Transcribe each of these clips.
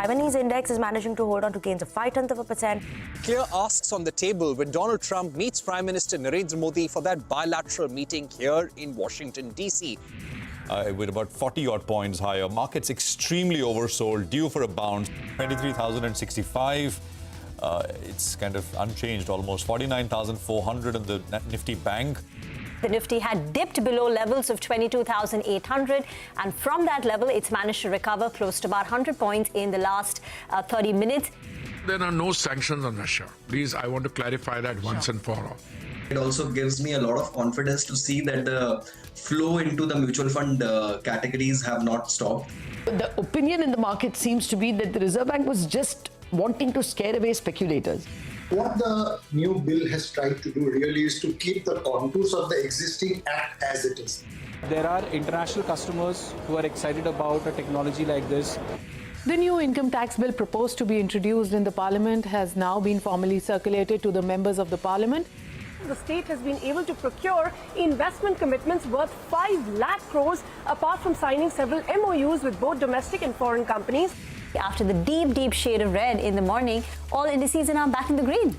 Taiwanese index is managing to hold on to gains of 0.5%. Clear asks on the table when Donald Trump meets Prime Minister Narendra Modi for that bilateral meeting here in Washington, D.C. With about 40-odd points higher. Markets extremely oversold, due for a bounce. 23,065. It's kind of unchanged almost. 49,400 in the Nifty bank. The Nifty had dipped below levels of 22,800, and from that level, it's managed to recover close to about 100 points in the last 30 minutes. There are no sanctions on Russia. Please, I want to clarify that once and for all. It also gives me a lot of confidence to see that the flow into the mutual fund categories have not stopped. The opinion in the market seems to be that the Reserve Bank was just wanting to scare away speculators. What the new bill has tried to do really is to keep the contours of the existing act as it is. There are international customers who are excited about a technology like this. The new income tax bill proposed to be introduced in the Parliament has now been formally circulated to the members of the Parliament. The state has been able to procure investment commitments worth 5 lakh crores, apart from signing several MOUs with both domestic and foreign companies. After the deep shade of red in the morning, all indices are now back in the green.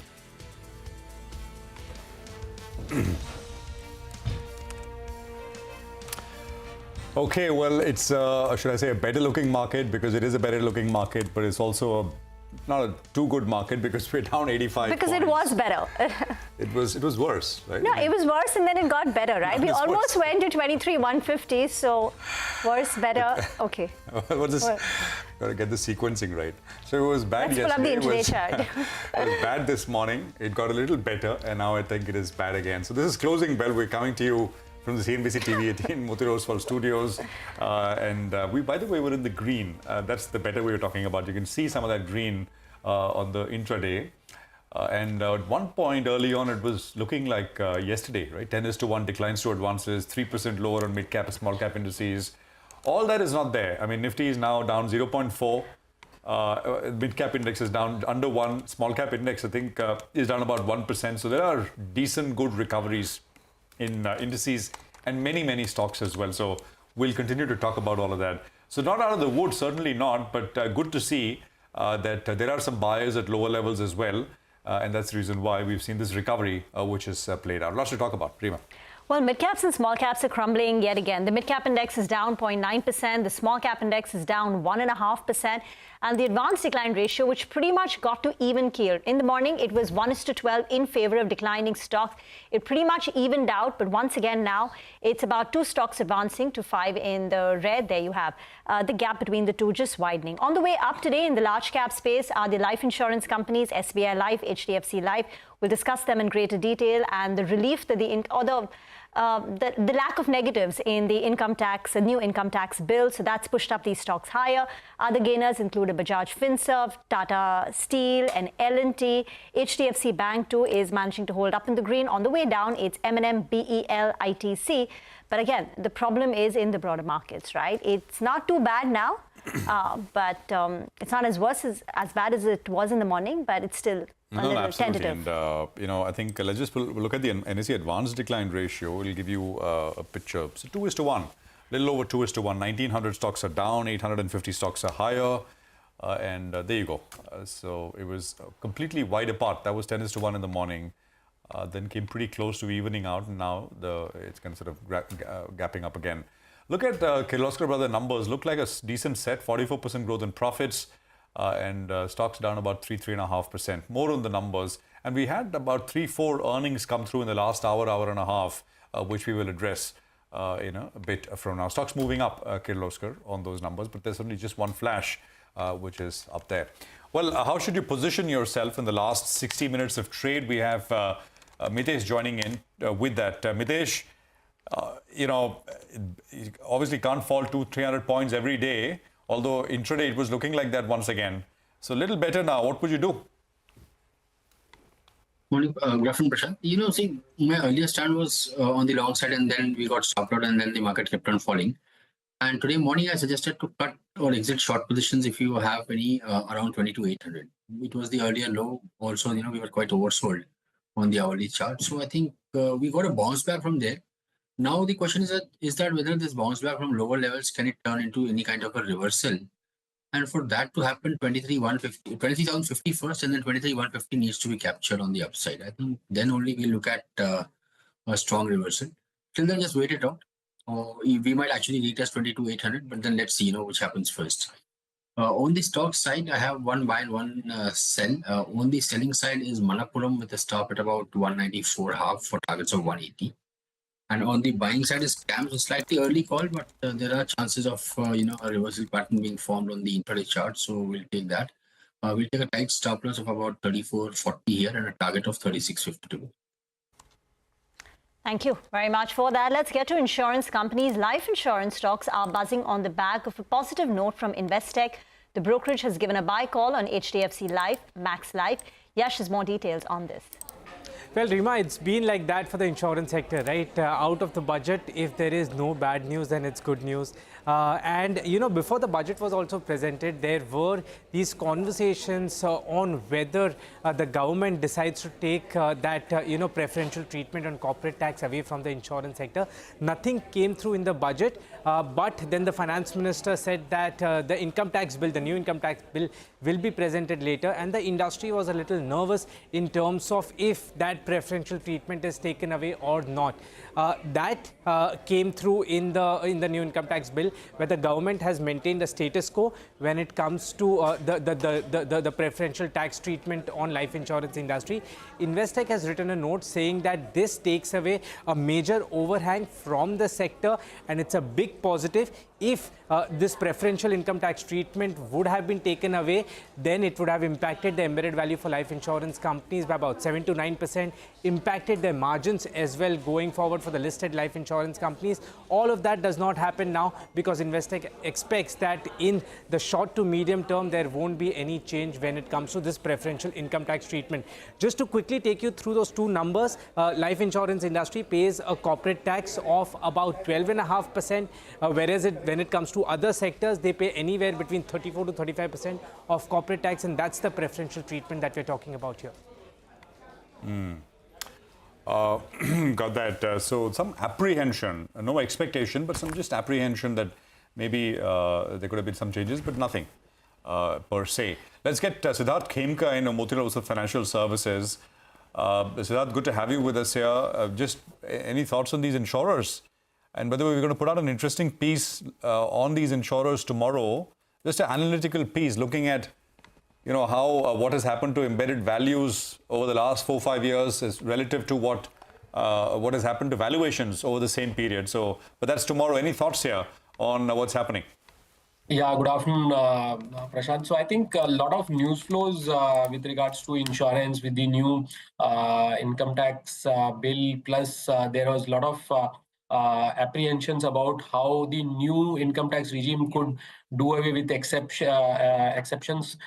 Okay, well, it's, should I say, a better-looking market, because it is a better-looking market, but it's also not a too good market because we're down 85 Because points. it was better. It was worse, right? No, it was worse and then it got better, right? We almost went to 23,150, so worse, better, okay. What's this? Got to get the sequencing right. So it was bad yesterday. Let's pull up the intraday chart. It was bad this morning. It got a little better, and now I think it is bad again. So this is Closing Bell. We're coming to you from the CNBC-TV18 Motiroswal studios. We, by the way, were in the green. That's the better way of talking about. You can see some of that green on the intraday. At one point early on, it was looking like yesterday, right? 10:1 declines to advances, 3% lower on mid-cap and small-cap indices. All that is not there. I mean, Nifty is now down 0.4. Mid-cap index is down under 1. Small-cap index, I think, is down about 1%. So there are decent, good recoveries in indices and many stocks as well. So we'll continue to talk about all of that. So not out of the woods, certainly not, but good to see that there are some buyers at lower levels as well. And that's the reason why we've seen this recovery, which has played out. Lots to talk about. Prima. Well, mid-caps and small-caps are crumbling yet again. The mid-cap index is down 0.9%. The small-cap index is down 1.5%. And the advanced decline ratio, which pretty much got to even keel. In the morning, it was 1:12 in favor of declining stocks. It pretty much evened out. But once again now, it's about 2 stocks advancing to 5 in the red. There you have the gap between the two just widening. On the way up today in the large-cap space are the life insurance companies, SBI Life, HDFC Life. We'll discuss them in greater detail, and the relief that the lack of negatives in the income tax, a new income tax bill, so that's pushed up these stocks higher. Other gainers include Bajaj Finserv, Tata Steel, and L&T. HDFC Bank too is managing to hold up in the green. On the way down, it's M&M, BEL, ITC. But again, the problem is in the broader markets, right? It's not too bad now, but it's not as bad as it was in the morning, but it's still a little tentative. And, I think let's just look at the NSE advanced decline ratio. It'll give you a picture. So 2:1, a little over 2:1. 1,900 stocks are down, 850 stocks are higher. There you go. So it was completely wide apart. That was 10:1 in the morning. Then came pretty close to evening out, and now it's kind of sort of gapping up again. Look at Kirloskar Brother numbers. Look like a decent set, 44% growth in profits, and stocks down about 3.5%. More on the numbers. And we had about 3-4 earnings come through in the last hour and a half, which we will address a bit from now. Stocks moving up, Kirloskar, on those numbers, but there's only just one flash, which is up there. Well, how should you position yourself in the last 60 minutes of trade? We have Mitesh joining in with that. Mitesh, obviously can't fall 200-300 points every day, although intraday it was looking like that once again. So a little better now. What would you do? Morning, good afternoon, Prashant. See, my earlier stand was on the long side, and then we got stopped out, and then the market kept on falling. And today morning, I suggested to cut or exit short positions if you have any around 22,800. It was the earlier low. Also, we were quite oversold on the hourly chart. So I think we got a bounce back from there. Now the question is that whether this bounce back from lower levels, can it turn into any kind of a reversal And for that to happen, 23,150 first, and then 23,150 needs to be captured on the upside. I think then only we look at a strong reversal. Till then, just wait it out. We might actually retest 22,800, but then let's see, which happens first. On the stock side, I have one buy and one sell. On the selling side is Malappuram with a stop at about 194.5 for targets of 180. And on the buying side is CAMS, a slightly early call, but there are chances of a reversal pattern being formed on the intraday chart. So we'll take that. We'll take a tight stop loss of about 34.40 here and a target of 36.52. Thank you very much for that. Let's get to insurance companies. Life insurance stocks are buzzing on the back of a positive note from Investec. The brokerage has given a buy call on HDFC Life, Max Life. Yash has more details on this. Well, Rima, it's been like that for the insurance sector, right? Out of the budget, if there is no bad news, then it's good news. And, before the budget was also presented, there were these conversations on whether the government decides to take that, preferential treatment on corporate tax away from the insurance sector. Nothing came through in the budget, but then the finance minister said that the income tax bill, the new income tax bill, will be presented later. And the industry was a little nervous in terms of if that preferential treatment is taken away or not. That came through in the new income tax bill, where the government has maintained the status quo when it comes to the preferential tax treatment on life insurance industry. Investec has written a note saying that this takes away a major overhang from the sector, and it's a big positive. If this preferential income tax treatment would have been taken away, then it would have impacted the embedded value for life insurance companies by about 7 to 9%, impacted their margins as well going forward for the listed life insurance companies. All of that does not happen now because Investec expects that in the short to medium term, there won't be any change when it comes to this preferential income tax treatment. Just to quickly take you through those two numbers, life insurance industry pays a corporate tax of about 12.5%, whereas when it comes to other sectors, they pay anywhere between 34 to 35% of corporate tax, and that's the preferential treatment that we're talking about here. Got that. So some apprehension, no expectation, but some just apprehension that maybe there could have been some changes, but nothing per se. Let's get Siddharth Khemka in Motilal Oswal Financial Services. Siddharth, good to have you with us here. Just any thoughts on these insurers? And by the way, we're going to put out an interesting piece on these insurers tomorrow. Just an analytical piece looking at, how what has happened to embedded values over the last 4-5 years is relative to what has happened to valuations over the same period. So, but that's tomorrow. Any thoughts here on what's happening? Yeah, good afternoon, Prashant. So I think a lot of news flows with regards to insurance with the new income tax bill, plus there was a lot of apprehensions about how the new income tax regime could do away with exceptions,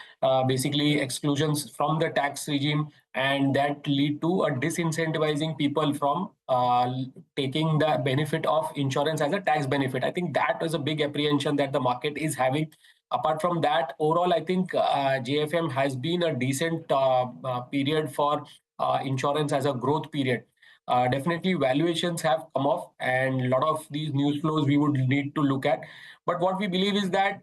basically exclusions from the tax regime, and that lead to a disincentivizing people from taking the benefit of insurance as a tax benefit. I think that is a big apprehension that the market is having. Apart from that, overall, I think JFM has been a decent period for insurance as a growth period. Definitely valuations have come off, and a lot of these news flows we would need to look at. But what we believe is that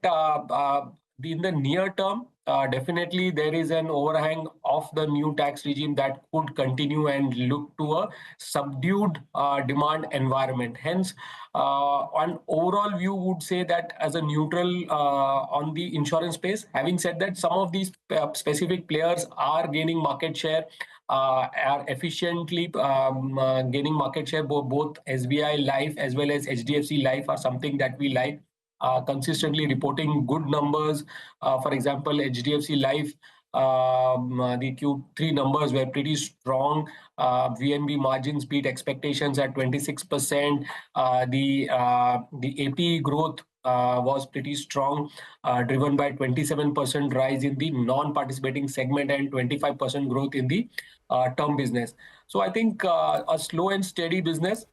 in the near term, definitely there is an overhang of the new tax regime that could continue and look to a subdued demand environment. Hence, on overall view, would say that as a neutral on the insurance space. Having said that, some of these specific players are gaining market share, are efficiently gaining market share. Both SBI Life as well as HDFC Life are something that we like. Consistently reporting good numbers. For example, HDFC Life, the Q3 numbers were pretty strong. VNB margins beat expectations at 26%. The AP growth was pretty strong, driven by 27% rise in the non-participating segment and 25% growth in the term business. So I think a slow and steady business.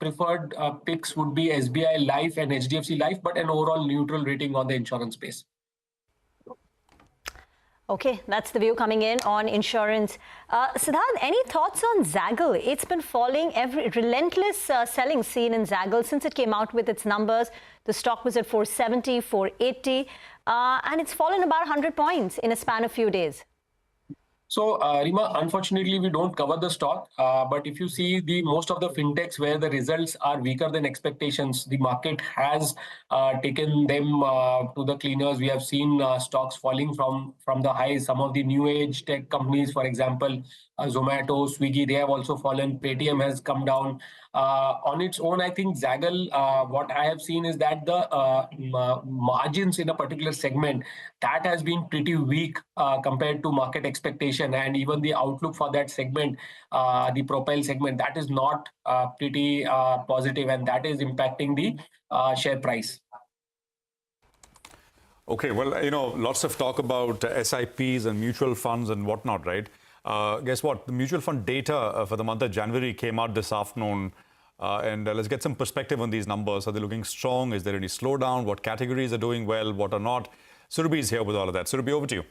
Preferred picks would be SBI Life and HDFC Life, but an overall neutral rating on the insurance space. Okay, that's the view coming in on insurance. Siddharth, any thoughts on Zaggle? It's been falling, relentless selling seen in Zaggle since it came out with its numbers. The stock was at 470, 480, and it's fallen about 100 points in a span of few days. So, Rima, unfortunately, we don't cover the stock. But if you see most of the fintechs where the results are weaker than expectations, the market has taken them to the cleaners. We have seen stocks falling from the highs. Some of the new age tech companies, for example, Zomato, Swiggy, they have also fallen. Paytm has come down. On its own, I think Zaggle, what I have seen is that the margins in a particular segment, that has been pretty weak compared to market expectation, and even the outlook for that segment, the Propel segment, that is not pretty positive, and that is impacting the share price. Okay, well, lots of talk about SIPs and mutual funds and whatnot, right? Guess what? The mutual fund data for the month of January came out this afternoon. And let's get some perspective on these numbers. Are they looking strong? Is there any slowdown? What categories are doing well? What are not? Surabhi is here with all of that. Surabhi, over to you.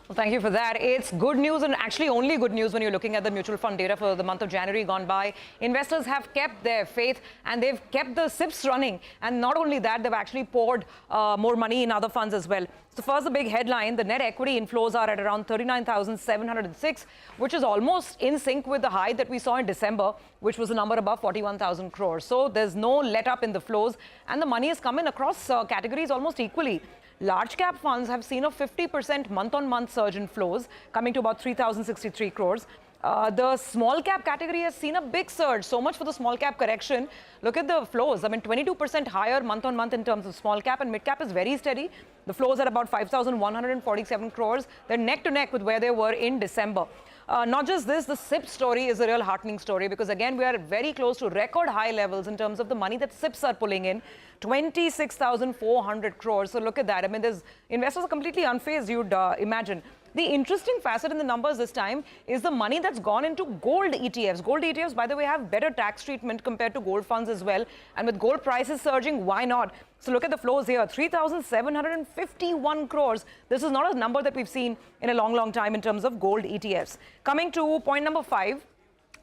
Well, thank you for that. It's good news, and actually only good news when you're looking at the mutual fund data for the month of January gone by. Investors have kept their faith and they've kept the SIPs running. And not only that, they've actually poured more money in other funds as well. So first, the big headline, the net equity inflows are at around 39,706, which is almost in sync with the high that we saw in December, which was a number above 41,000 crores. So there's no let up in the flows, and the money is coming across categories almost equally. Large cap funds have seen a 50% month-on-month surge in flows, coming to about 3,063 crores. The small cap category has seen a big surge. So much for the small cap correction. Look at the flows. I mean, 22% higher month-on-month in terms of small cap, and mid cap is very steady. The flows are about 5,147 crores. They're neck to neck with where they were in December. Not just this, the SIP story is a real heartening story, because again, we are very close to record high levels in terms of the money that SIPs are pulling in, 26,400 crores. So look at that. I mean, investors are completely unfazed, you'd imagine. The interesting facet in the numbers this time is the money that's gone into gold ETFs. Gold ETFs, by the way, have better tax treatment compared to gold funds as well. And with gold prices surging, why not? So look at the flows here, 3,751 crores. This is not a number that we've seen in a long, long time in terms of gold ETFs. Coming to point number 5.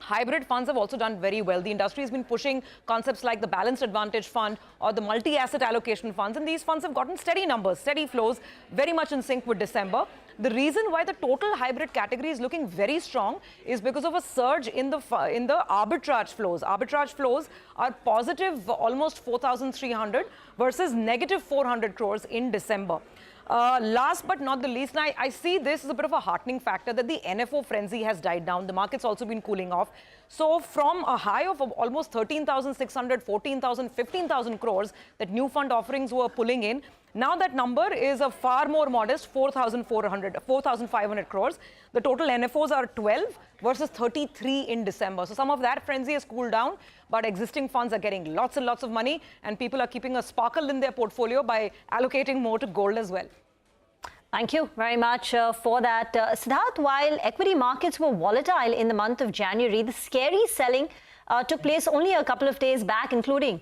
Hybrid funds have also done very well. The industry has been pushing concepts like the Balanced Advantage Fund or the multi-asset allocation funds, and these funds have gotten steady numbers, steady flows, very much in sync with December. The reason why the total hybrid category is looking very strong is because of a surge in the arbitrage flows. Arbitrage flows are positive, almost 4,300 versus negative 400 crores in December. Last but not the least, and I see this as a bit of a heartening factor that the NFO frenzy has died down. The market's also been cooling off. So from a high of almost 13,600, 14,000, 15,000 crores that new fund offerings were pulling in, now that number is a far more modest 4,500 crores. The total NFOs are 12 versus 33 in December. So some of that frenzy has cooled down, but existing funds are getting lots and lots of money, and people are keeping a sparkle in their portfolio by allocating more to gold as well. Thank you very much for that. Siddharth, while equity markets were volatile in the month of January, the scary selling took place only a couple of days back, including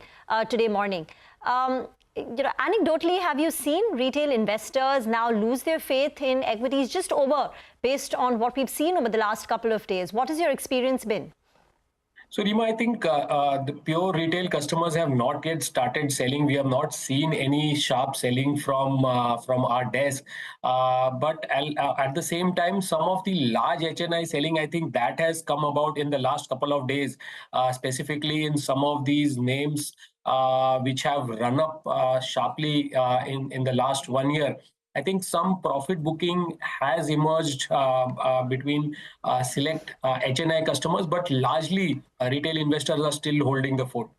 today morning. Anecdotally, have you seen retail investors now lose their faith in equities just over based on what we've seen over the last couple of days? What has your experience been? So, Rima, I think the pure retail customers have not yet started selling. We have not seen any sharp selling from our desk. But at the same time, some of the large HNI selling, I think that has come about in the last couple of days, specifically in some of these names which have run up sharply in the last 1 year. I think some profit booking has emerged between select HNI customers, but largely retail investors are still holding the fort.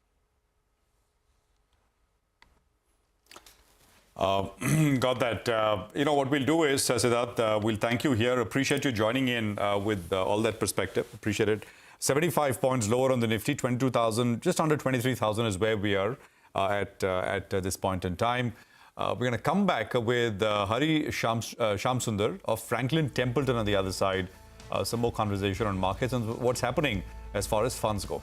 Got that. What we'll do is, Siddharth, we'll thank you here. Appreciate you joining in with all that perspective. Appreciate it. 75 points lower on the Nifty, 22,000, just under 23,000 is where we are at this point in time. We're going to come back with Hari Shamsundar of Franklin Templeton on the other side. Some more conversation on markets and what's happening as far as funds go.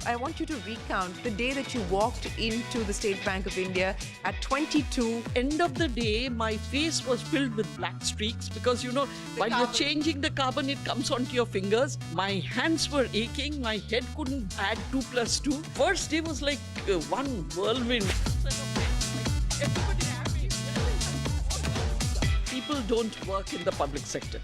I want you to recount the day that you walked into the State Bank of India at 22. End of the day, my face was filled with black streaks because, you know, while you're changing the carbon, it comes onto your fingers. My hands were aching. My head couldn't add 2 plus 2. First day was like one whirlwind. People don't work in the public sector.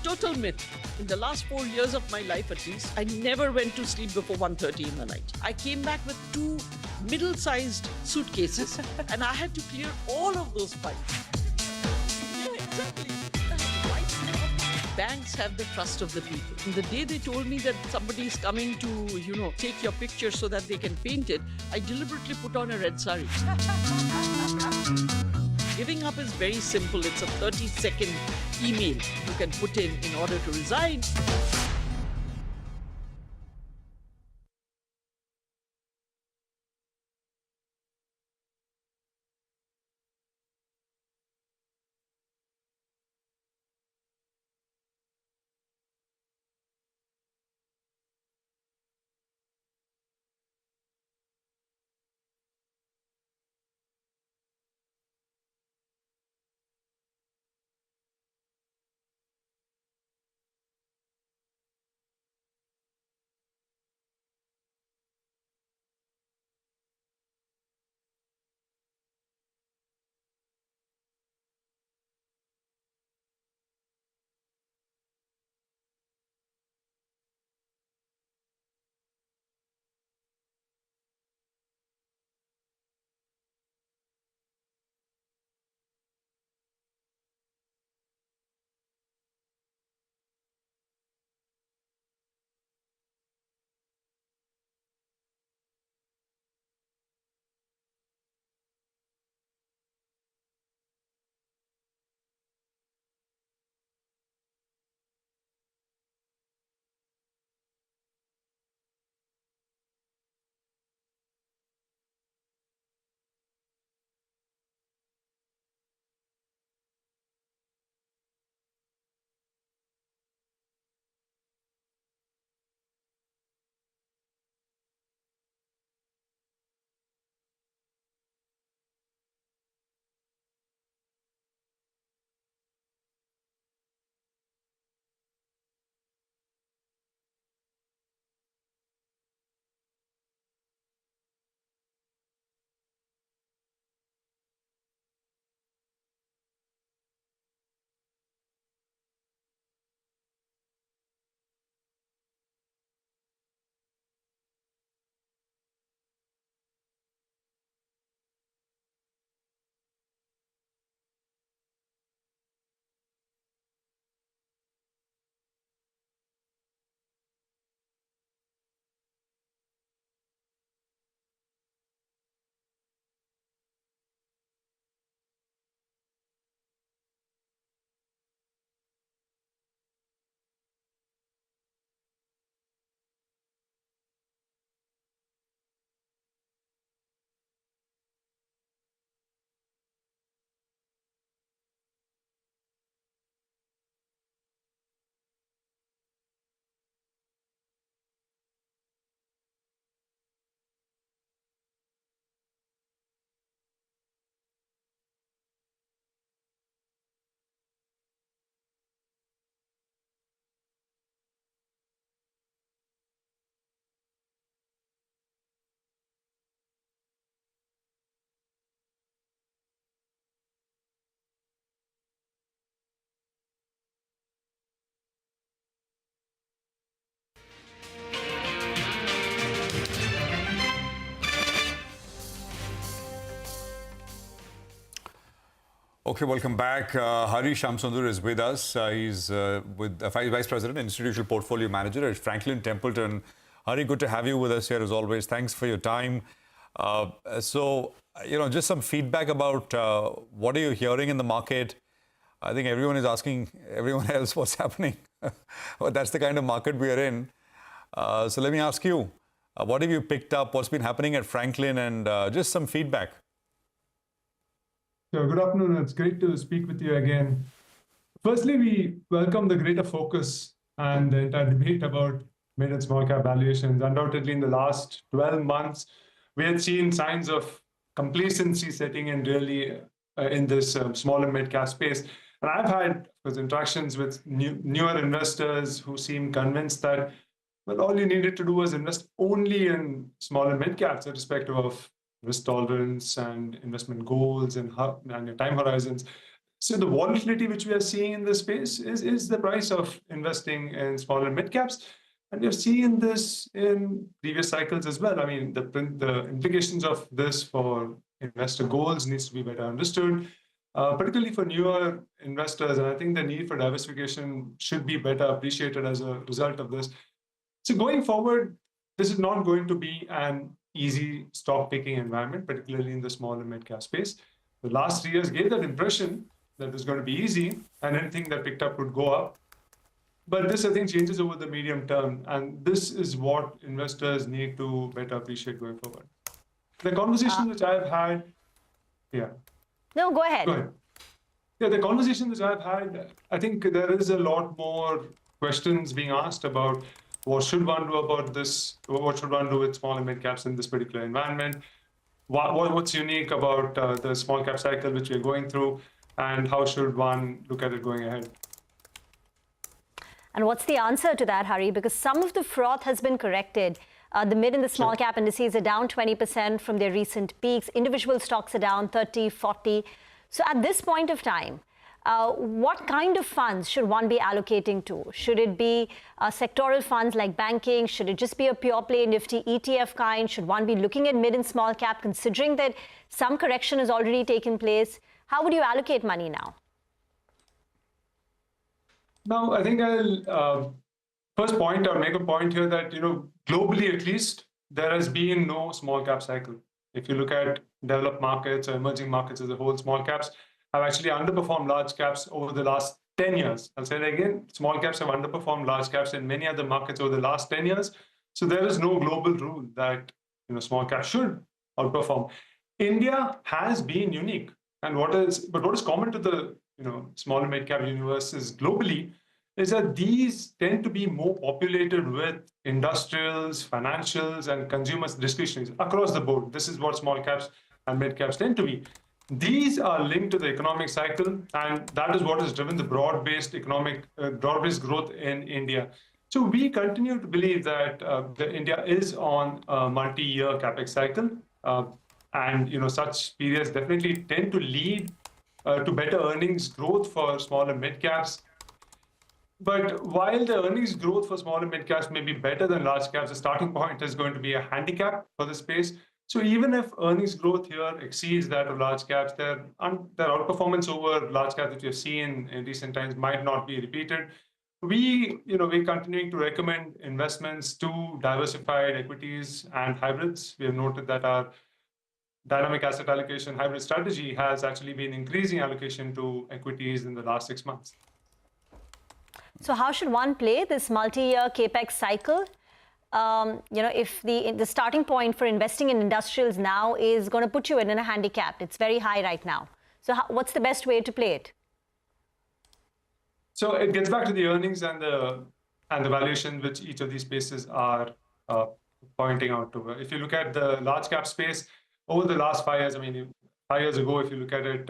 Total myth. In the last 4 years of my life at least, I never went to sleep before 1:30 in the night. I came back with 2 middle-sized suitcases and I had to clear all of those files. Yeah, exactly. Banks have the trust of the people. And the day they told me that somebody is coming to, you know, take your picture so that they can paint it, I deliberately put on a red sari. Giving up is very simple. It's a 30-second email you can put in order to resign. Okay, welcome back. Hari Shamsundur is with us. He's with Vice President and Institutional Portfolio Manager at Franklin Templeton. Hari, good to have you with us here as always. Thanks for your time. So, you know, just some feedback about what are you hearing in the market? I think everyone is asking everyone else what's happening. But that's the kind of market we are in. So let me ask you, what have you picked up? What's been happening at Franklin? And just some feedback. So good afternoon. It's great to speak with you again. Firstly, we welcome the greater focus and the entire debate about mid and small cap valuations. Undoubtedly, in the last 12 months, we had seen signs of complacency setting in really in this small and mid cap space. And I've had, of course, interactions with newer investors who seem convinced that, well, all you needed to do was invest only in small and mid caps, irrespective of risk tolerance and investment goals and your time horizons. So the volatility which we are seeing in this space is the price of investing in small and mid caps. And we've seen this in previous cycles as well. I mean, the implications of this for investor goals needs to be better understood, particularly for newer investors. And I think the need for diversification should be better appreciated as a result of this. So going forward, this is not going to be an easy stock picking environment, particularly in the small and mid cap space. The last 3 years gave that impression that it was going to be easy and anything that picked up would go up. But this, I think, changes over the medium term. And this is what investors need to better appreciate going forward. The conversation which I've had, No, go ahead. Go ahead. Yeah, the conversation which I've had, I think there is a lot more questions being asked about what should one do about this, what should one do with small and mid caps in this particular environment, what's unique about the small cap cycle which we're going through, and how should one look at it going ahead. And what's the answer to that, Hari? Because some of the froth has been corrected. The mid and the small cap indices are down 20% from their recent peaks. Individual stocks are down 30, 40. So at this point of time, what kind of funds should one be allocating to? Should it be sectoral funds like banking? Should it just be a pure play Nifty ETF kind? Should one be looking at mid and small cap, considering that some correction has already taken place? How would you allocate money now? Now, I think I'll make a point here that, globally at least, there has been no small cap cycle. If you look at developed markets or emerging markets as a whole, small caps have actually underperformed large caps over the last 10 years. I'll say it again, small caps have underperformed large caps in many other markets over the last 10 years. So there is no global rule that, small caps should outperform. India has been unique. And what is common to the, small and mid cap universe is globally is that these tend to be more populated with industrials, financials, and consumers discretionaries across the board. This is what small caps and mid caps tend to be. These are linked to the economic cycle, and that is what has driven the broad-based growth in India. So we continue to believe that India is on a multi-year capex cycle, and such periods definitely tend to lead to better earnings growth for small and mid caps. But while the earnings growth for small and mid caps may be better than large caps, the starting point is going to be a handicap for the space. So even if earnings growth here exceeds that of large caps, their outperformance over large caps that we have seen in recent times might not be repeated. We're continuing to recommend investments to diversified equities and hybrids. We have noted that our dynamic asset allocation hybrid strategy has actually been increasing allocation to equities in the last 6 months. So how should one play this multi-year capex cycle? If the starting point for investing in industrials now is going to put you in a handicap, it's very high right now. So what's the best way to play it? So it gets back to the earnings and the valuation which each of these spaces are pointing out to. If you look at the large cap space over the last 5 years, 5 years ago, if you look at it,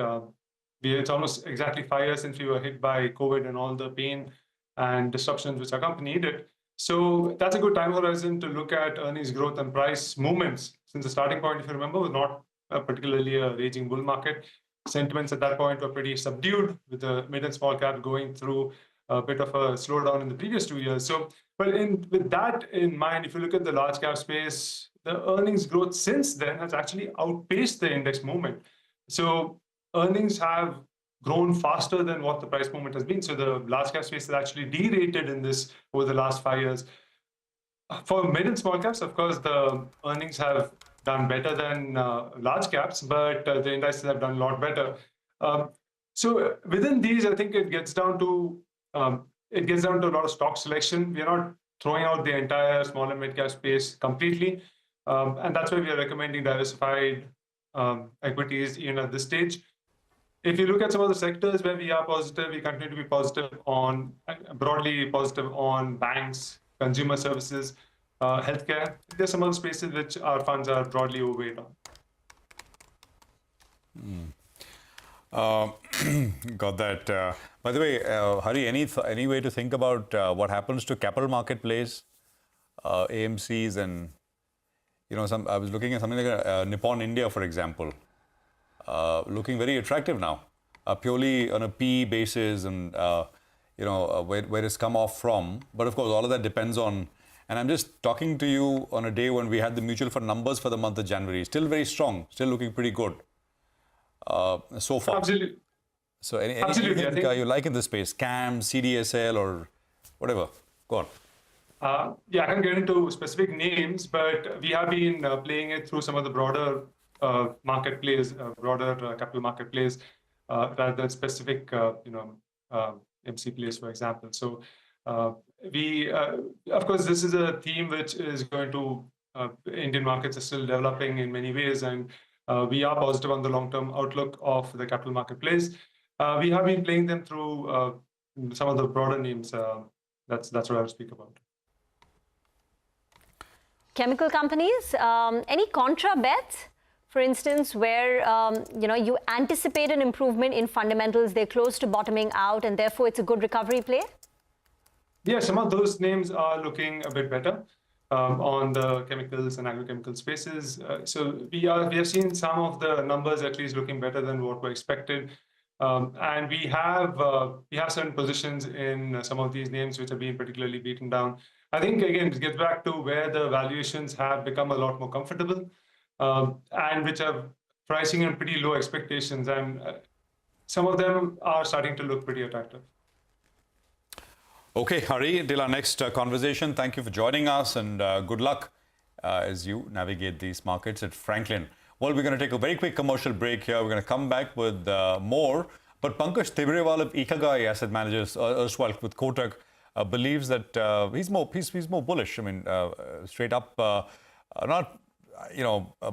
it's almost exactly 5 years since we were hit by COVID and all the pain and disruptions which accompanied it. So that's a good time horizon to look at earnings growth and price movements, since the starting point, if you remember, was not particularly a raging bull market. Sentiments at that point were pretty subdued, with the mid and small cap going through a bit of a slowdown in the previous 2 years. So, but with that in mind, if you look at the large cap space, the earnings growth since then has actually outpaced the index movement. So earnings have grown faster than what the price movement has been. So the large cap space is actually derated in this over the last 5 years. For mid and small caps, of course, the earnings have done better than large caps, but the indices have done a lot better. So within these, I think it gets down to a lot of stock selection. We are not throwing out the entire small and mid cap space completely, and that's why we are recommending diversified equities even at this stage. If you look at some of the sectors where we are positive, we continue to be positive broadly positive on banks, consumer services, healthcare. There's some other spaces which our funds are broadly overweight on. Got that. By the way, Hari, any way to think about what happens to capital market plays, AMCs, and I was looking at something like Nippon India, for example, looking very attractive now, purely on a PE basis, and where it's come off from. But of course, all of that depends on. And I'm just talking to you on a day when we had the mutual fund numbers for the month of January, still very strong, still looking pretty good. So far. Absolutely. So anything you like in this space, CAM, CDSL, or whatever? Go on. Yeah, I can't get into specific names, but we have been playing it through some of the broader market plays, broader capital market plays, rather than specific, MC plays, for example. So we, of course, this is a theme which is going to, Indian markets are still developing in many ways, and we are positive on the long-term outlook of the capital market plays. We have been playing them through some of the broader names. That's what I would speak about. Chemical companies, any contra bets, for instance, where you anticipate an improvement in fundamentals, they're close to bottoming out, and therefore it's a good recovery play? Yeah, some of those names are looking a bit better on the chemicals and agrochemical spaces. So we have seen some of the numbers at least looking better than what were expected. And we have certain positions in some of these names which have been particularly beaten down. I think, again, it gets back to where the valuations have become a lot more comfortable and which are pricing in pretty low expectations. And some of them are starting to look pretty attractive. Okay, Hari, till our next conversation, thank you for joining us, and good luck as you navigate these markets at Franklin. Well, we're going to take a very quick commercial break here. We're going to come back with more. But Pankaj Tibrewal of Ikigai Asset Managers, erstwhile with Kotak, believes that he's more bullish. I mean, straight up, not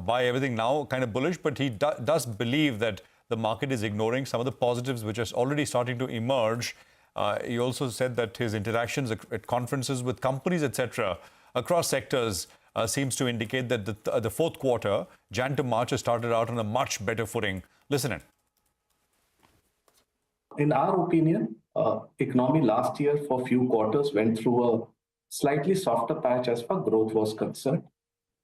buy everything now kind of bullish, but he does believe that the market is ignoring some of the positives which are already starting to emerge. He also said that his interactions at conferences with companies, etc., across sectors seems to indicate that the fourth quarter, Jan to March, has started out on a much better footing. Listen in. In our opinion, economy last year for a few quarters went through a slightly softer patch as far as growth was concerned.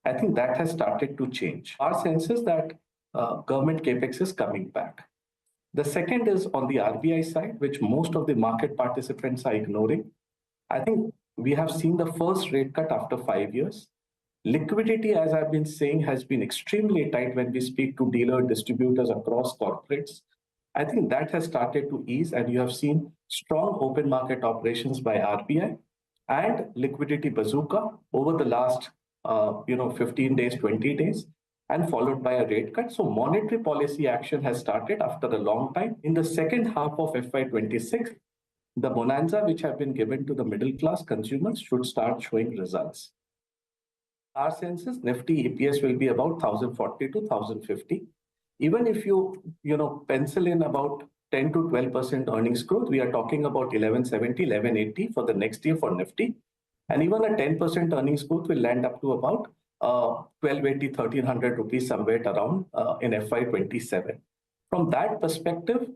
I think that has started to change. Our sense is that government capex is coming back. The second is on the RBI side, which most of the market participants are ignoring. I think we have seen the first rate cut after 5 years. Liquidity, as I've been saying, has been extremely tight when we speak to dealer distributors across corporates. I think that has started to ease, and you have seen strong open market operations by RBI and liquidity bazooka over the last 15 days, 20 days, and followed by a rate cut. So monetary policy action has started after a long time. In the second half of FY26, the bonanza which have been given to the middle class consumers should start showing results. Our sense is Nifty EPS will be about 1040 to 1050. Even if you pencil in about 10 to 12% earnings growth, we are talking about 1170, 1180 for the next year for Nifty. And even a 10% earnings growth will land up to about 1280, 1300 rupees somewhere around in FY27. From that perspective,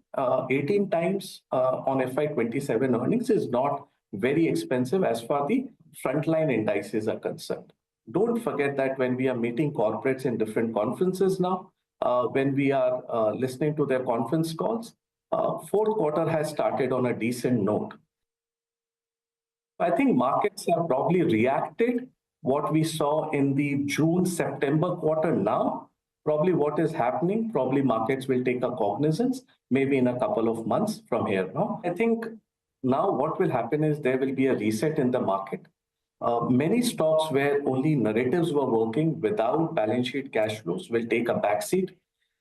18 times on FY27 earnings is not very expensive as far as the frontline indices are concerned. Don't forget that when we are meeting corporates in different conferences now, when we are listening to their conference calls, fourth quarter has started on a decent note. I think markets have probably reacted what we saw in the June-September quarter now. Probably what is happening, probably markets will take a cognizance maybe in a couple of months from here now. I think now what will happen is there will be a reset in the market. Many stocks where only narratives were working without balance sheet cash flows will take a backseat.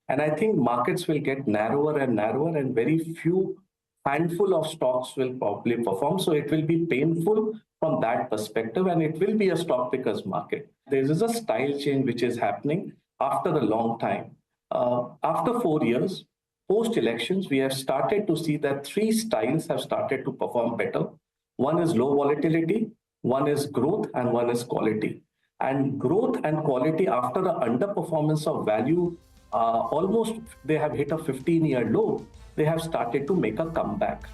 And I think markets will get narrower and narrower, and very few handful of stocks will probably perform. So it will be painful from that perspective, and it will be a stock pickers market. There is a style change which is happening after a long time. After 4 years, post-elections, we have started to see that 3 styles have started to perform better. One is low volatility, One is growth and one is quality. And growth and quality, after the underperformance of value, almost they have hit a 15-year low, they have started to make a comeback.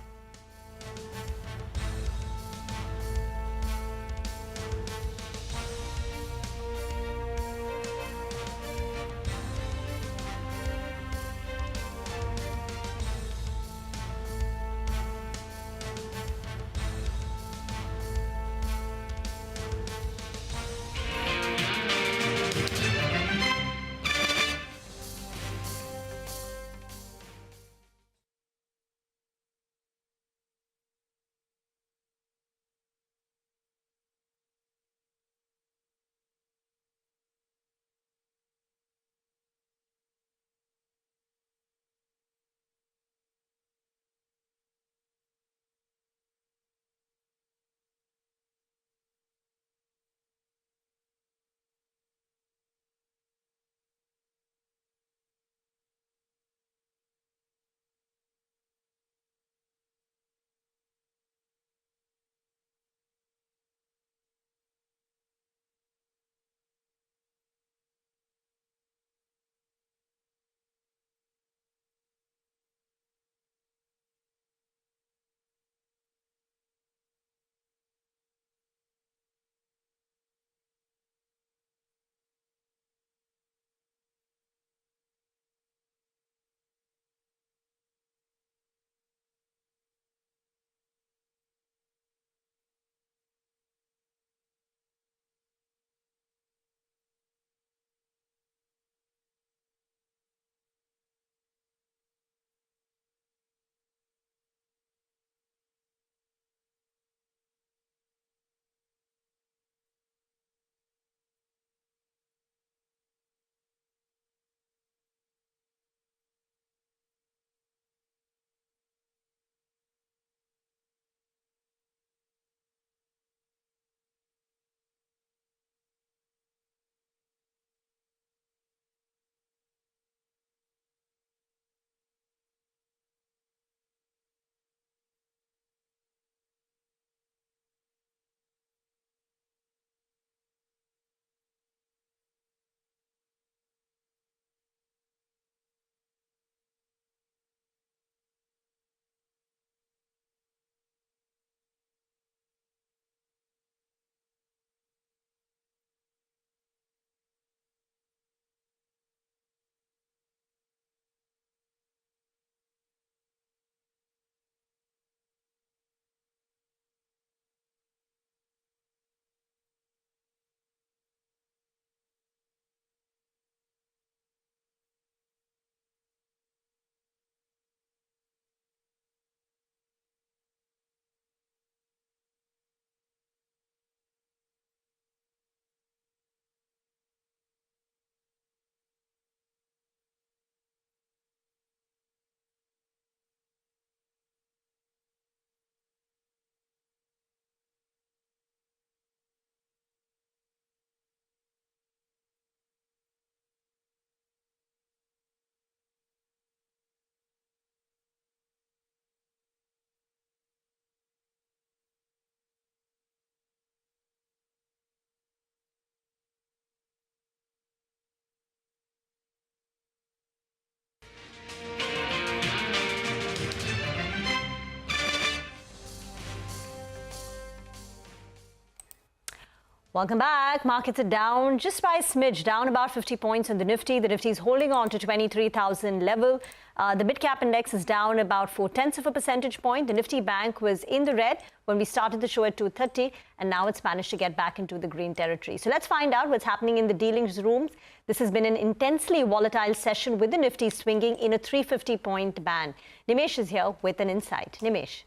Welcome back. Markets are down just by a smidge, down about 50 points on the Nifty. The Nifty is holding on to 23,000 level. The Midcap index is down about 0.4 of a percentage point. The Nifty Bank was in the red when we started the show at 2:30, and now it's managed to get back into the green territory. So let's find out what's happening in the dealings rooms. This has been an intensely volatile session with the Nifty swinging in a 350-point band. Nimesh is here with an insight. Nimesh.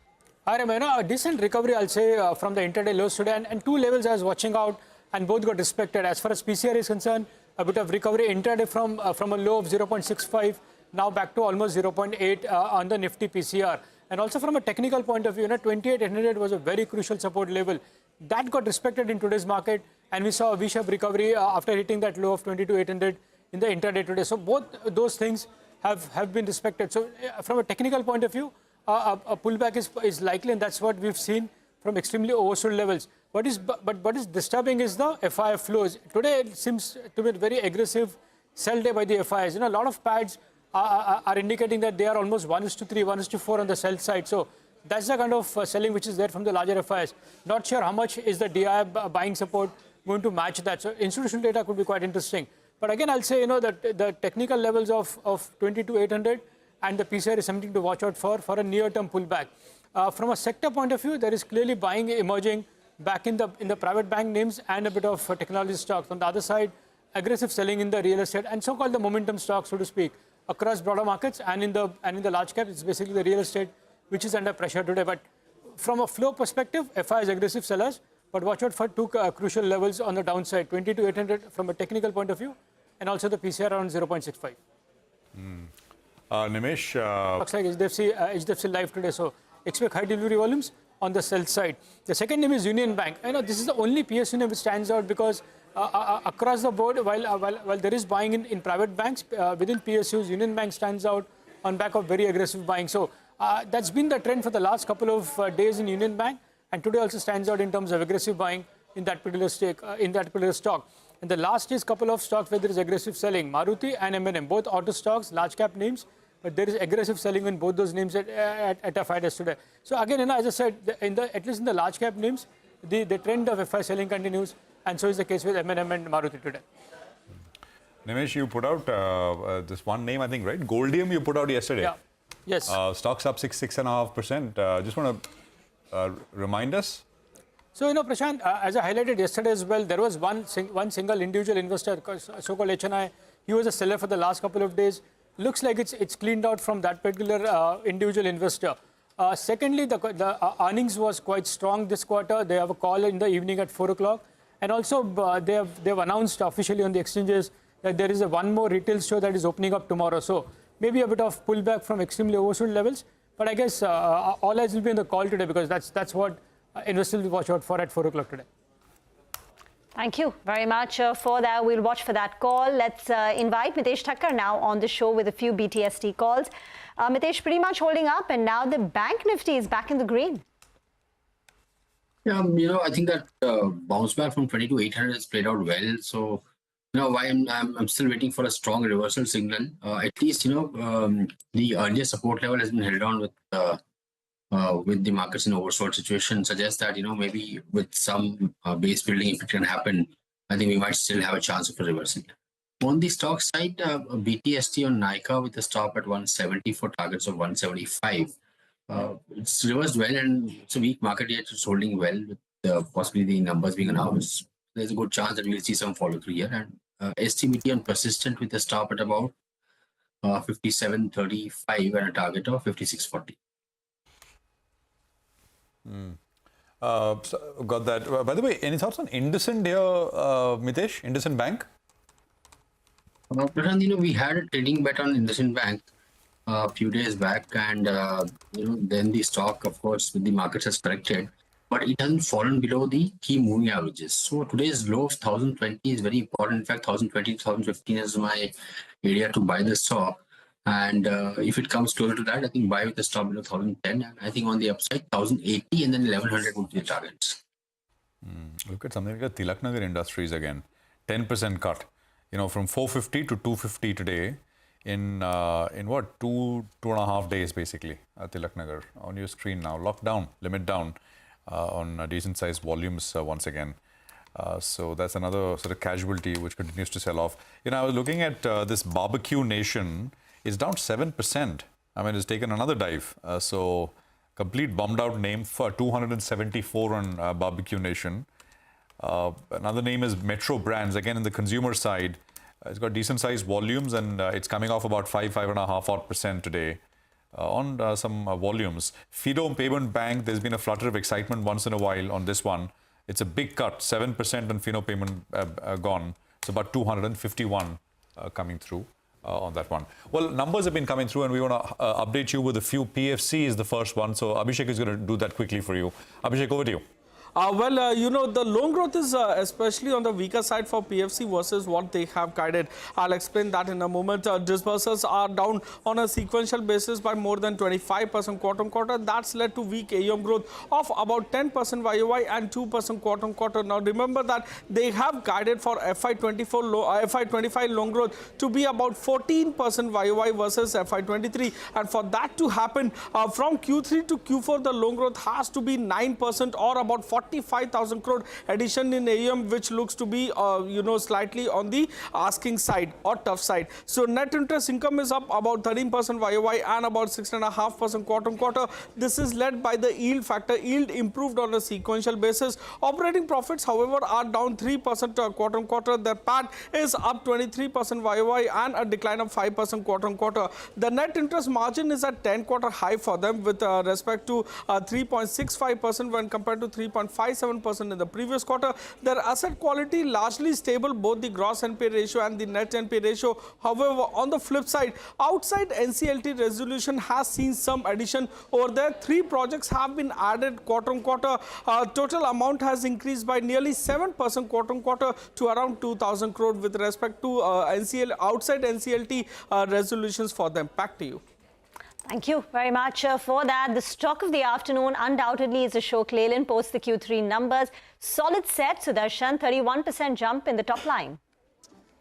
I remember a decent recovery, I'll say, from the intraday lows today, and two levels I was watching out, and both got respected. As far as PCR is concerned, a bit of recovery intraday from a low of 0.65, now back to almost 0.8 on the Nifty PCR. And also from a technical point of view, 28,800 was a very crucial support level. That got respected in today's market, and we saw a V-shaped recovery after hitting that low of 22,800 in the intraday today. So both those things have been respected. So from a technical point of view, a pullback is likely, and that's what we've seen from extremely oversold levels. What is disturbing is the FI flows. Today it seems to be very aggressive sell day by the FIs. A lot of pads are indicating that they are almost 1:3, 1:4 on the sell side. So that's the kind of selling which is there from the larger FIs. Not sure how much is the DI buying support going to match that. So institutional data could be quite interesting. But again, I'll say, that the technical levels of 22,800 and the PCR is something to watch out for a near-term pullback. From a sector point of view, there is clearly buying emerging back in the private bank names and a bit of technology stocks. On the other side, aggressive selling in the real estate and so-called the momentum stocks, so to speak, across broader markets and in the large cap. It's basically the real estate which is under pressure today. But from a flow perspective, FI is aggressive sellers, but watch out for two crucial levels on the downside, 22,800 from a technical point of view, and also the PCR around 0.65. Nimesh, looks like HDFC Live today, so expect high delivery volumes on the sell side. The second name is Union Bank. This is the only PSU name which stands out because across the board, while there is buying in private banks, within PSUs, Union Bank stands out on back of very aggressive buying. So that's been the trend for the last couple of days in Union Bank, and today also stands out in terms of aggressive buying in that particular stake, in that particular stock. And the last is couple of stocks where there is aggressive selling, Maruti and M&M, both auto stocks, large cap names, but there is aggressive selling in both those names at FIs today. So again, as I said, at least in the large cap names, the trend of FI selling continues, and so is the case with M&M and Maruti today. Nimesh, you put out this one name, I think, right? Goldium you put out yesterday. Yeah. Yes. Stocks up 6.5%. Just want to remind us. So, Prashant, as I highlighted yesterday as well, there was one single individual investor, so-called HNI. He was a seller for the last couple of days. Looks like it's cleaned out from that particular individual investor. Secondly, the earnings was quite strong this quarter. They have a call in the evening at 4 o'clock. And also, they've announced officially on the exchanges that there is one more retail store that is opening up tomorrow. So maybe a bit of pullback from extremely oversold levels. But I guess all eyes will be on the call today because that's what investors will watch out for at 4 o'clock today. Thank you very much for that. We'll watch for that call. Let's invite Mitesh Thakkar now on the show with a few BTST calls. Mitesh pretty much holding up, and now the bank Nifty is back in the green. Yeah, I think that bounce back from 22,800 has played out well. So, why I'm still waiting for a strong reversal signal. At least, the earlier support level has been held on with the markets in oversold situation, suggests that, maybe with some base building, if it can happen, I think we might still have a chance of a reversal. On the stock side, BTST on Nykaa with a stop at 170 for targets of 175. It's reversed well, and it's a weak market yet. It's holding well with possibly the numbers being announced. There's a good chance that we'll see some follow through here. And STBT on persistent with a stop at about 57.35 and a target of 56.40. So got that. By the way, any thoughts on Indusend here, Mitesh? Indusend Bank? Prashant, we had a trading bet on Indusend Bank a few days back, and then the stock, of course, with the markets has corrected, but it hasn't fallen below the key moving averages. So today's low of 1,020 is very important. In fact, 1,020 to 1,015 is my area to buy the stock. And if it comes closer to that, I think buy with a stop below 1,010. And I think on the upside, 1,080 and then 1,100 would be the targets. Look at something like Tilaknagar Industries again. 10% cut. From 450 to 250 today in what, 2.5 days basically. Tilaknagar on your screen now. Locked down, limit down on decent sized volumes once again. So that's another sort of casualty which continues to sell off. I was looking at this Barbecue Nation. It's down 7%. I mean, it's taken another dive. So complete bummed out name for 274 on Barbecue Nation. Another name is Metro Brands, again in the consumer side. It's got decent sized volumes and it's coming off about 5.5% today on some volumes. Fido Payment Bank, there's been a flutter of excitement once in a while on this one. It's a big cut, 7% on Fido Payment gone. So about 251 coming through on that one. Well, numbers have been coming through and we want to update you with a few. PFC is the first one. So Abhishek is going to do that quickly for you. Abhishek, over to you. The loan growth is especially on the weaker side for PFC versus what they have guided. I'll explain that in a moment. Disbursements are down on a sequential basis by more than 25% quarter-on-quarter. That's led to weak AUM growth of about 10% YOY and 2% quarter-on-quarter. Now remember that they have guided for FY25 loan growth to be about 14% YOY versus FY23. And for that to happen, from Q3 to Q4, the loan growth has to be 9% or about 45,000 crore addition in AUM, which looks to be, slightly on the asking side or tough side. So net interest income is up about 13% YOY and about 6.5% quarter-on-quarter. This is led by the yield factor. Yield improved on a sequential basis. Operating profits, however, are down 3% quarter-on-quarter. Their PAT is up 23% YOY and a decline of 5% quarter-on-quarter. The net interest margin is at 10-quarter high for them with respect to 3.65% when compared to 3.57% in the previous quarter. Their asset quality largely stable, both the gross NPA ratio and the net NPA ratio. However, on the flip side, outside NCLT resolution has seen some addition over there. 3 projects have been added quarter-on-quarter. Total amount has increased by nearly 7% quarter-on-quarter to around 2,000 crore with respect to outside NCLT resolutions for them. Back to you. Thank you very much for that. The stock of the afternoon undoubtedly is Ashok Leyland post the Q3 numbers. Solid set, Sudarshan, 31% jump in the top line.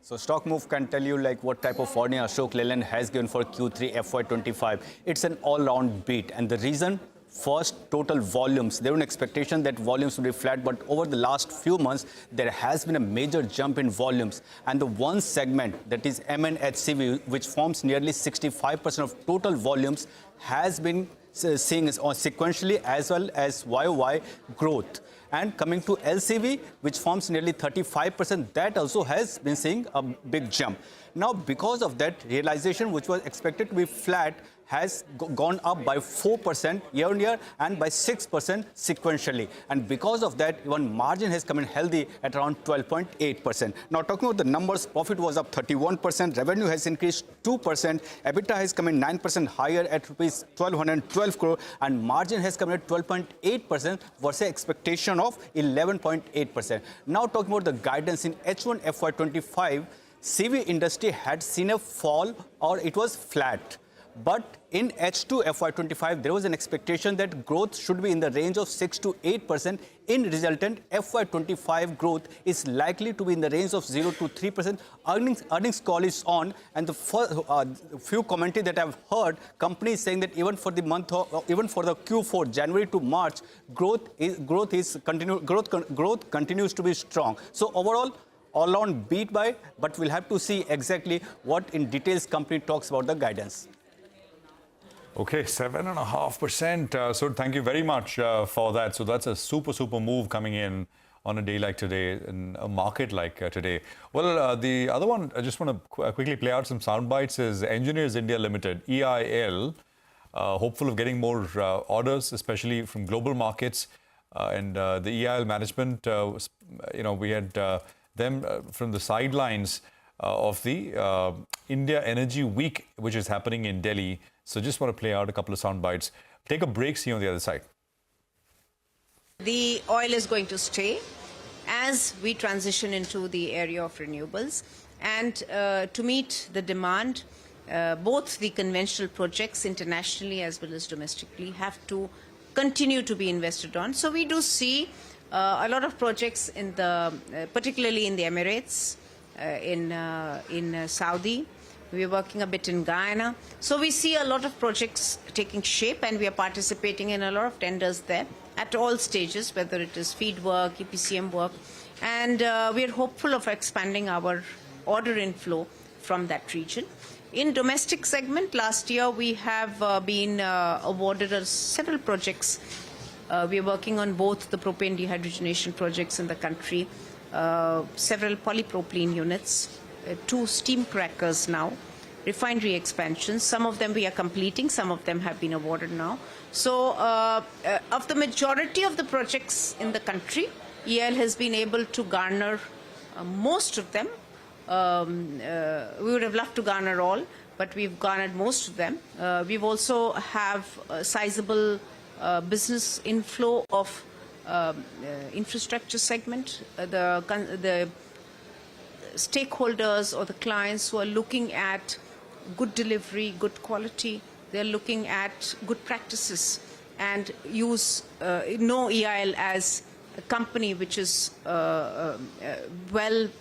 So stock move can tell you like what type of warning Ashok Leyland has given for Q3 FY25. It's an all-round beat, and the reason, first, total volumes. There was an expectation that volumes would be flat, but over the last few months, there has been a major jump in volumes. And the one segment, that is MNHCV, which forms nearly 65% of total volumes, has been seeing sequentially as well as YOY growth. And coming to LCV, which forms nearly 35%, that also has been seeing a big jump. Now, because of that, realization, which was expected to be flat, has gone up by 4% year-on-year and by 6% sequentially. And because of that, even margin has come in healthy at around 12.8%. Now, talking about the numbers, profit was up 31%, revenue has increased 2%, EBITDA has come in 9% higher at rupees 1,212 crore, and margin has come in at 12.8% versus expectation of 11.8%. Now, talking about the guidance in H1 FY25, CV industry had seen a fall or it was flat. But in H2 FY25, there was an expectation that growth should be in the range of 6 to 8%. In resultant, FY25 growth is likely to be in the range of 0 to 3%. Earnings call is on, and the few commentary that I've heard, companies saying that even for the month of, even for the Q4, January to March, growth continues to be strong. So overall, all-round beat by, but we'll have to see exactly what in details company talks about the guidance. Okay, 7.5%. So thank you very much for that. So that's a super move coming in on a day like today, in a market like today. Well, the other one, I just want to quickly play out some sound bites, is Engineers India Limited, EIL, hopeful of getting more orders, especially from global markets. And the EIL management, we had them from the sidelines of the India Energy Week, which is happening in Delhi. So just want to play out a couple of sound bites. Take a break, see you on the other side. The oil is going to stay as we transition into the area of renewables. And to meet the demand, both the conventional projects internationally as well as domestically have to continue to be invested on. So we do see a lot of projects in the, particularly in the Emirates, in Saudi. We're working a bit in Guyana. So we see a lot of projects taking shape, and we are participating in a lot of tenders there at all stages, whether it is feed work, EPCM work. And we are hopeful of expanding our order inflow from that region. In domestic segment, last year we have been awarded several projects. We are working on both the propane dehydrogenation projects in the country, several polypropylene units, 2 steam crackers now, refinery expansions. Some of them we are completing, some of them have been awarded now. So of the majority of the projects in the country, EIL has been able to garner most of them. We would have loved to garner all, but we've garnered most of them. We've also have a sizable business inflow of infrastructure segment, the stakeholders or the clients who are looking at good delivery, good quality. They're looking at good practices and use know EIL as a company which is built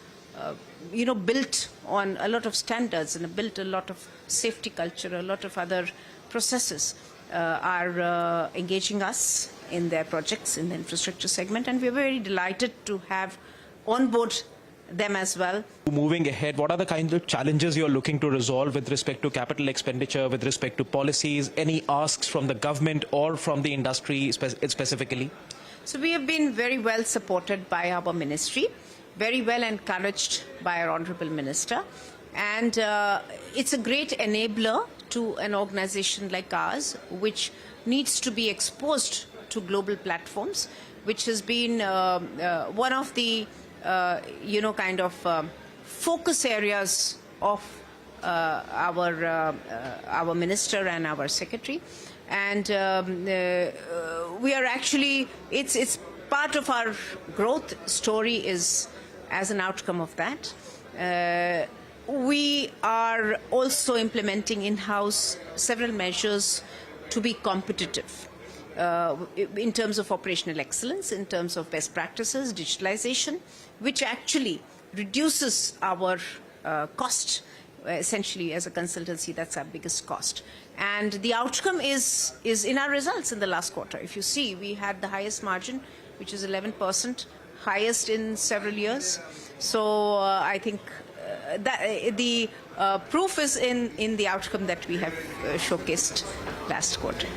on a lot of standards and built a lot of safety culture, a lot of other processes, are engaging us in their projects in the infrastructure segment, and we're very delighted to have on board them as well. Moving ahead, what are the kinds of challenges you're looking to resolve with respect to capital expenditure, with respect to policies, any asks from the government or from the industry specifically? So we have been very well supported by our ministry, very well encouraged by our Honourable Minister, and it's a great enabler to an organisation like ours, which needs to be exposed to global platforms, which has been one of the focus areas of our minister and our secretary, and we are actually it's part of our growth story is as an outcome of that. We are also implementing in-house several measures to be competitive. In terms of operational excellence, in terms of best practices, digitalization, which actually reduces our cost. Essentially, as a consultancy, that's our biggest cost. And the outcome is in our results in the last quarter. If you see, we had the highest margin, which is 11%, highest in several years. So I think that the proof is in the outcome that we have showcased last quarter.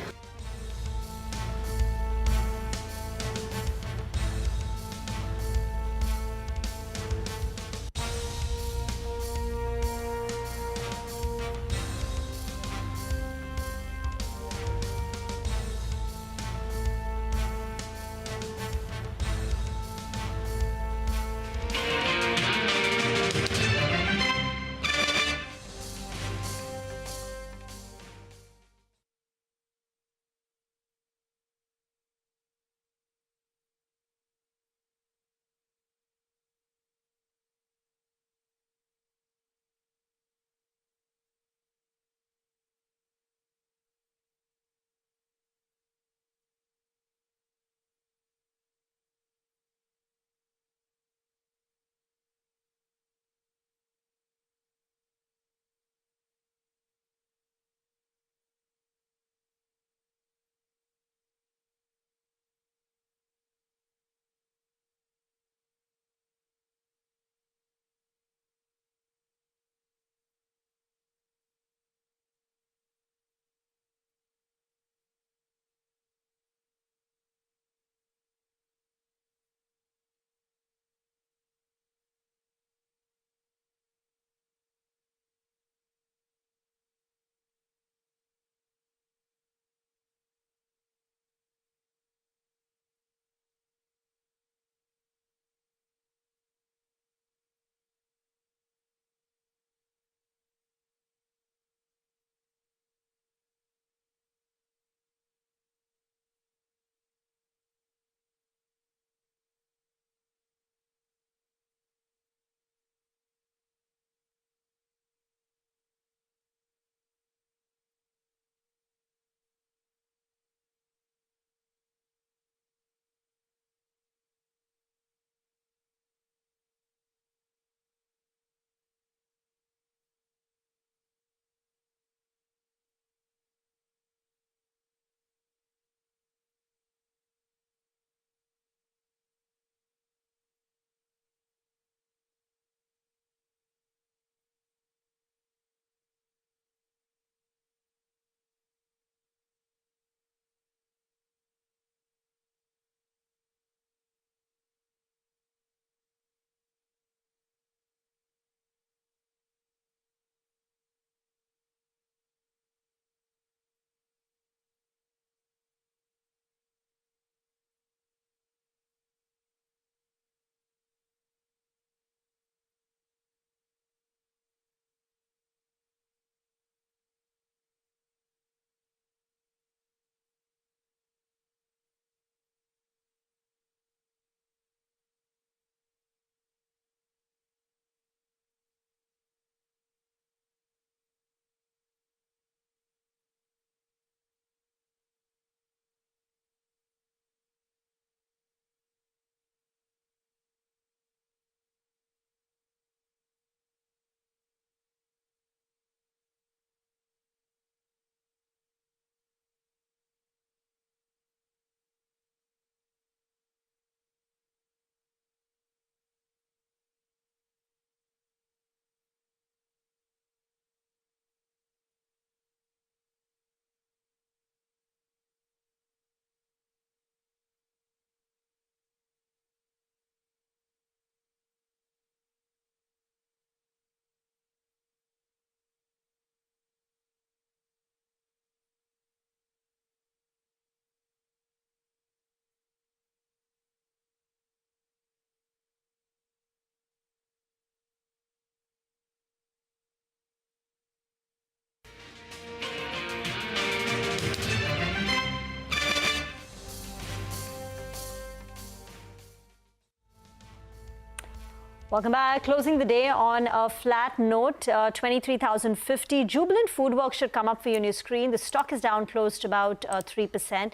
Welcome back. Closing the day on a flat note, 23,050. Jubilant Foodworks should come up for you on your screen. The stock is down close to about 3%.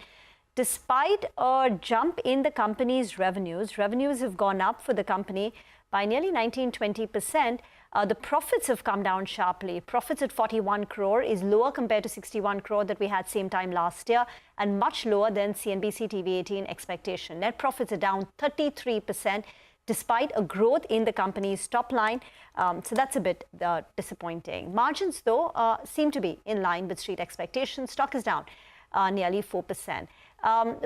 Despite a jump in the company's revenues have gone up for the company by nearly 19-20%. The profits have come down sharply. Profits at 41 crore is lower compared to 61 crore that we had same time last year and much lower than CNBC-TV18 expectation. Net profits are down 33%. Despite a growth in the company's top line. So that's a bit disappointing. Margins, though, seem to be in line with street expectations. Stock is down nearly 4%.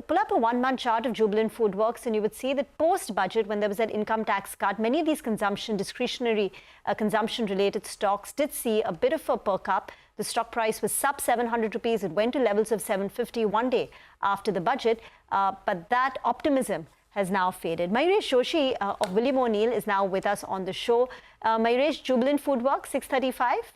Pull up a one-month chart of Jubilant Foodworks and you would see that post-budget, when there was that income tax cut, many of these discretionary consumption-related stocks did see a bit of a perk up. The stock price was sub 700 rupees. It went to levels of 750 one day after the budget. But that optimism has now faded. Mayuresh Joshi of William O'Neill is now with us on the show. Mayuresh, Jubilant Foodworks, 635?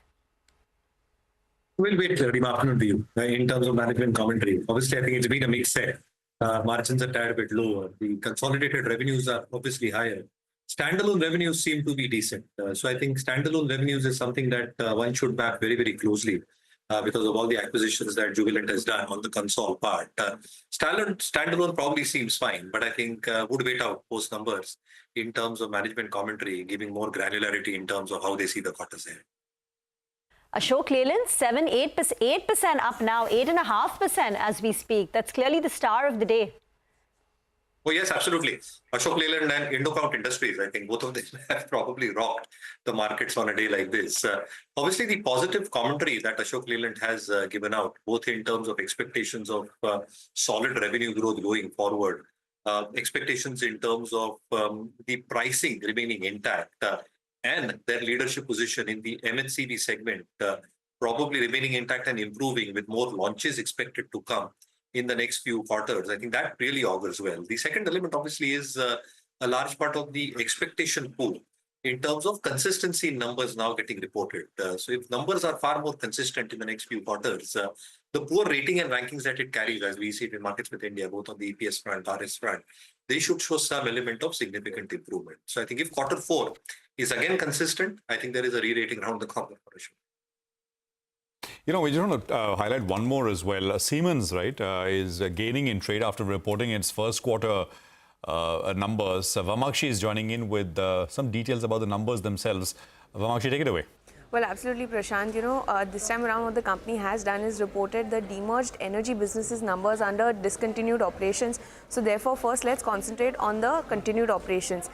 We'll wait, Rima, afternoon to you. In terms of management commentary, obviously, I think it's been a mixed set. Margins are a bit lower. The consolidated revenues are obviously higher. Standalone revenues seem to be decent. So I think standalone revenues is something that one should back very, very closely. Because of all the acquisitions that Jubilant has done on the console part. Standalone probably seems fine, but I think would wait out post numbers in terms of management commentary, giving more granularity in terms of how they see the quarters ahead. Ashok Leyland, 8% up now, 8.5% as we speak. That's clearly the star of the day. Oh, yes, absolutely. Ashok Leyland and Indocount Industries, I think both of them have probably rocked the markets on a day like this. Obviously, the positive commentary that Ashok Leyland has given out, both in terms of expectations of solid revenue growth going forward, expectations in terms of the pricing remaining intact, and their leadership position in the MHCV segment probably remaining intact and improving with more launches expected to come in the next few quarters. I think that really augurs well. The second element obviously is a large part of the expectation pool in terms of consistency in numbers now getting reported. So if numbers are far more consistent in the next few quarters, the poor rating and rankings that it carries, as we see it in markets with India, both on the EPS front, RS front, they should show some element of significant improvement. So I think if quarter 4 is again consistent, I think there is a re-rating around the corner for sure. You know, we just want to highlight one more as well. Siemens, right, is gaining in trade after reporting its first quarter numbers. Vamakshi is joining in with some details about the numbers themselves. Vamakshi, take it away. Well, absolutely, Prashant. You know, this time around what the company has done is reported the demerged energy businesses numbers under discontinued operations. So therefore, first let's concentrate on the continued operations.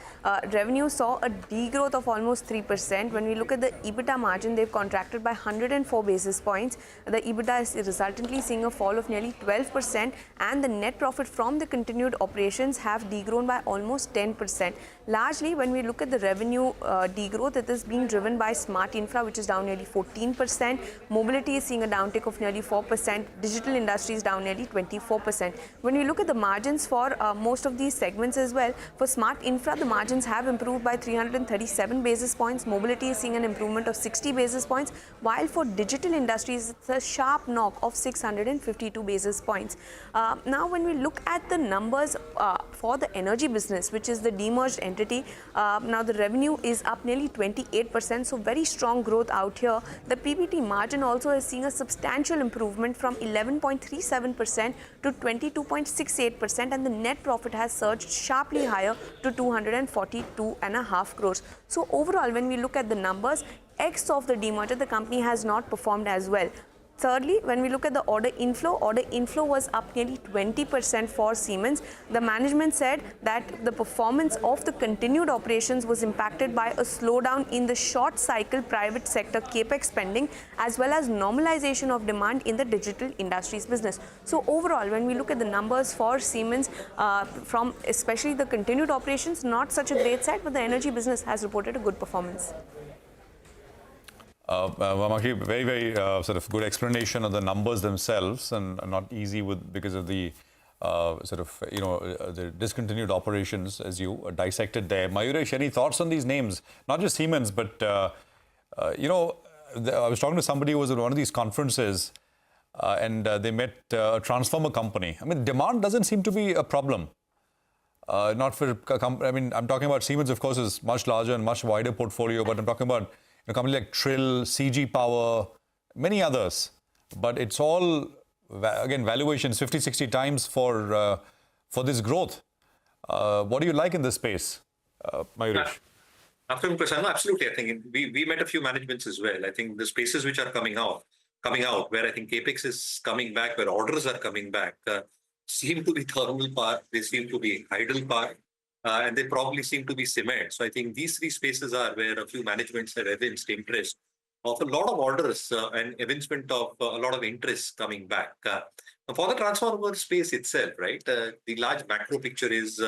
Revenue saw a degrowth of almost 3%. When we look at the EBITDA margin, they've contracted by 104 basis points. The EBITDA is resultantly seeing a fall of nearly 12%, and the net profit from the continued operations have degrown by almost 10%. Largely, when we look at the revenue degrowth, it is being driven by smart infra, which is down nearly 14%. Mobility is seeing a downtick of nearly 4%. Digital industry is down nearly 24%. When we look at the margins for most of these segments as well, for smart infra, the margins have improved by 337 basis points. Mobility is seeing an improvement of 60 basis points, while for digital industries, it's a sharp knock of 652 basis points. Now, when we look at the numbers for the energy business, which is the demerged entity, now the revenue is up nearly 28%, so very strong growth out here. The PBT margin also is seeing a substantial improvement from 11.37% to 22.68%, and the net profit has surged sharply higher to 242.5 crores. So overall, when we look at the numbers, X of the demerger, the company has not performed as well. Thirdly, when we look at the order inflow was up nearly 20% for Siemens. The management said that the performance of the continued operations was impacted by a slowdown in the short cycle private sector capex spending, as well as normalization of demand in the digital industries business. So overall, when we look at the numbers for Siemens, from especially the continued operations, not such a great set, but the energy business has reported a good performance. Vamakshi, very, very sort of good explanation of the numbers themselves, and not easy because of the the discontinued operations as you dissected there. Mayuresh, any thoughts on these names? Not just Siemens, but I was talking to somebody who was at one of these conferences, and they met a transformer company. I mean, demand doesn't seem to be a problem. Not for, I mean, I'm talking about Siemens, of course, is much larger and much wider portfolio, but I'm talking about a company like Trill, CG Power, many others. But it's all, again, valuations 50, 60 times for this growth. What do you like in this space, Mayuresh? Afternoon, Prashant. No, absolutely. I think we met a few managements as well. I think the spaces which are coming out, where I think capex is coming back, where orders are coming back, seem to be thermal power, they seem to be hydel power, and they probably seem to be cement. So I think these three spaces are where a few managements have evinced interest of a lot of orders and evincement of a lot of interest coming back. For the transformer space itself, right, the large macro picture is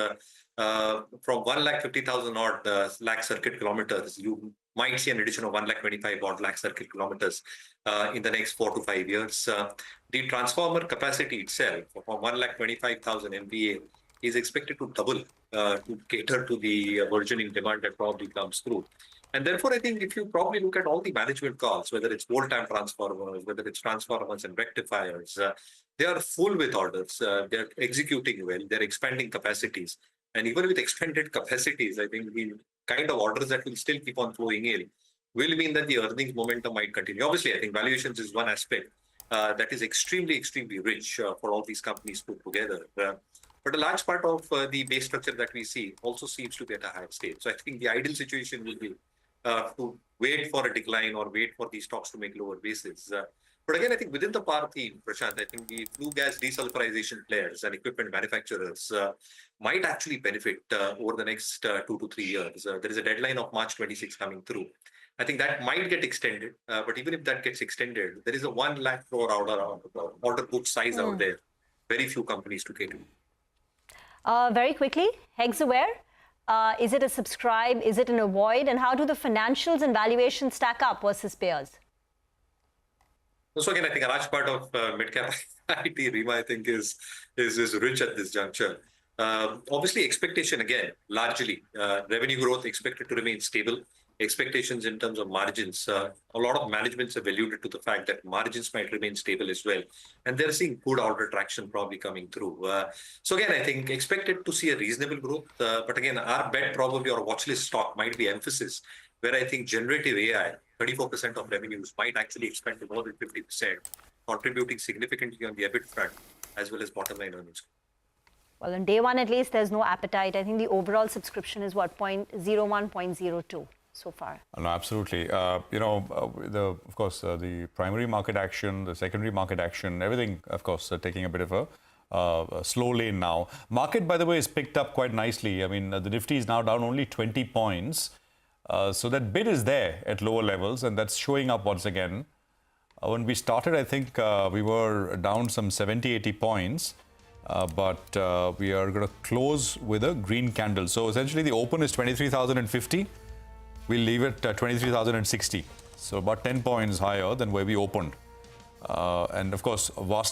from 150,000 odd lakh circuit kilometers, you might see an addition of 125 odd lakh circuit kilometers in the next 4 to 5 years. The transformer capacity itself from 125,000 MVA is expected to double to cater to the burgeoning demand that probably comes through. And therefore, I think if you probably look at all the management calls, whether it's volt-amp transformers, whether it's transformers and rectifiers, they are full with orders. They're executing well. They're expanding capacities. And even with expanded capacities, I think the kind of orders that will still keep on flowing in will mean that the earnings momentum might continue. Obviously, I think valuations is one aspect that is extremely, extremely rich for all these companies put together. But a large part of the base structure that we see also seems to be at a higher stage. So I think the ideal situation will be to wait for a decline or wait for these stocks to make lower bases. But again, I think within the power theme, Prashant, I think the flue gas desulfurization players and equipment manufacturers might actually benefit over the next 2 to 3 years. There is a deadline of March 26 coming through. I think that might get extended. But even if that gets extended, there is a 1 lakh crore order book size out there. Very few companies to cater to. Very quickly, Hexaware. Is it a subscribe? Is it an avoid? And how do the financials and valuations stack up versus peers? So again, I think a large part of Midcap IT, Rima, I think is rich at this juncture. Obviously, expectation again, largely revenue growth expected to remain stable. Expectations in terms of margins, a lot of managements have alluded to the fact that margins might remain stable as well. And they're seeing good order traction probably coming through. So again, I think expected to see a reasonable growth. But again, our bet probably or watchlist stock might be Emphasis, where I think generative AI, 34% of revenues might actually expand to more than 50%, contributing significantly on the EBIT front as well as bottom line earnings. Well, on day one, at least, there's no appetite. I think the overall subscription is what, 0.01, 0.02 so far. No, absolutely. Of course, the primary market action, the secondary market action, everything, of course, taking a bit of a slow lane now. Market, by the way, is picked up quite nicely. I mean, the Nifty is now down only 20 points. So that bid is there at lower levels, and that's showing up once again. When we started, I think we were down some 70, 80 points, but we are going to close with a green candle. So essentially, the open is 23,050. We'll leave it at 23,060. So about 10 points higher than where we opened. And of course, vast